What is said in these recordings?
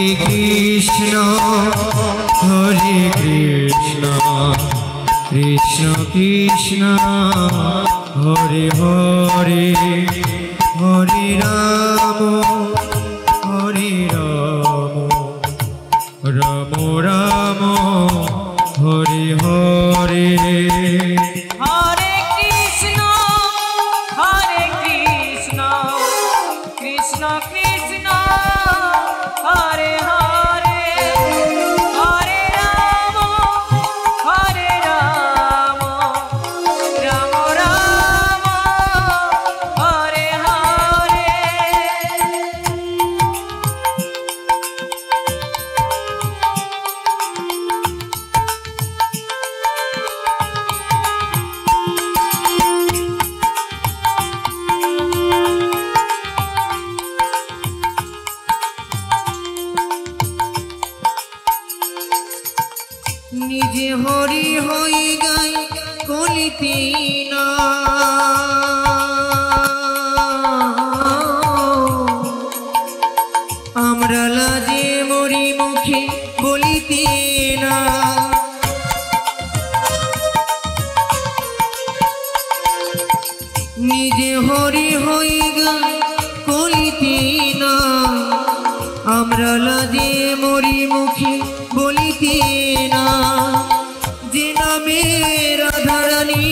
কৃষ্ণ কৃষ্ণ কৃষ্ণ হরে হরে হরে রাম রাম রাম হরে হরে হরে কৃষ্ণ কৃষ্ণ কৃষ্ণ হরে হরে হরে রাম রাম রাম হরে হরে। নিজে হরি হই গাই কলিতে না আমরা লাজে মরি মুখে বলিতে না নিজে হরি হই গাই কলিতে না আমরা লাজে মরি মুখে বলিতে না যে নামে রাধারানী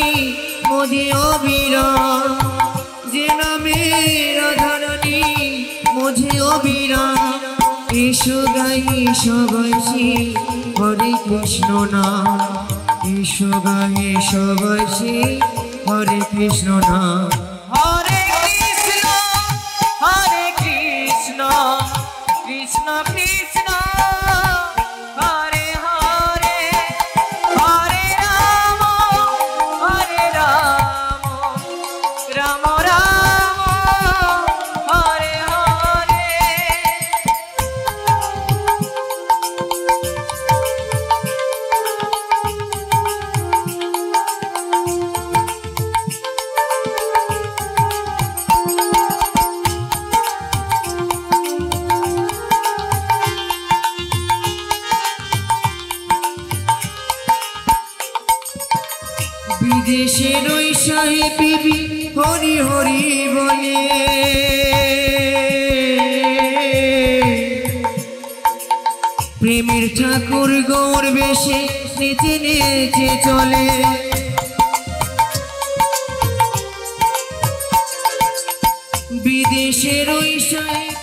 মোজে অবিরাম যে নামে রাধারানী মোজে অবিরাম এসো গাই সবাই শ্রী হরে কৃষ্ণ নাম এসো গাই সবাই শ্রী হরে কৃষ্ণ নাম হরে কৃষ্ণ কৃষ্ণ কৃষ্ণ রাম রাম হরে হরে। বিদেশের ওই সাহেব বিবি হরি হরি বলে প্রেমের ঠাকুর গৌর বেশে নেচে নেচে চলে বিদেশের ওই সাহেব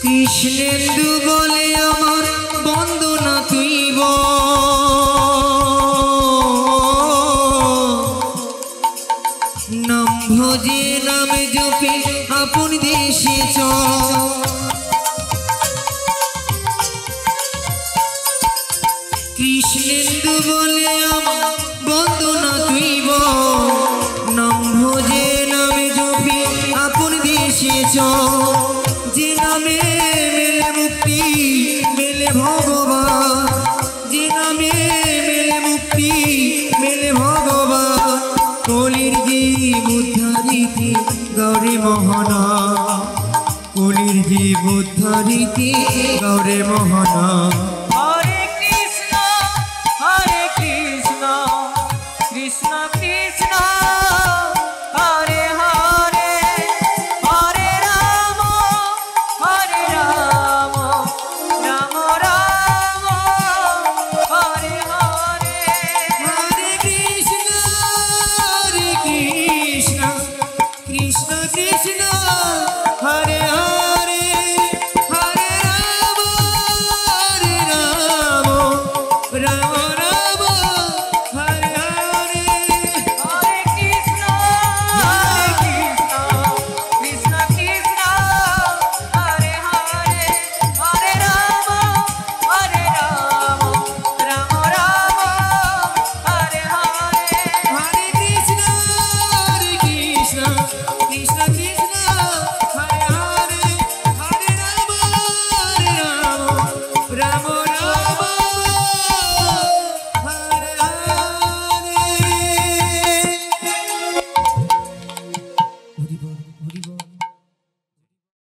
কৃষ্ণেন্দু বলে আমার বন্দনা তুইব নাম ভজে নামে জপে আপন দেশে কৃষ্ণেন্দু বলে আমার বন্দনা তুইব নাম ভজে নামে জপে আপন দেশে যে নামে মেলে মুক্তি মেলে ভগবান যে নামে মেলে মুক্তি মেলে ভগবান কলির জীব উদ্ধারিতে গৌরে মোহনা কলির জীব উদ্ধারিতে গৌরে মোহনা হরে কৃষ্ণ কৃষ্ণ কৃষ্ণ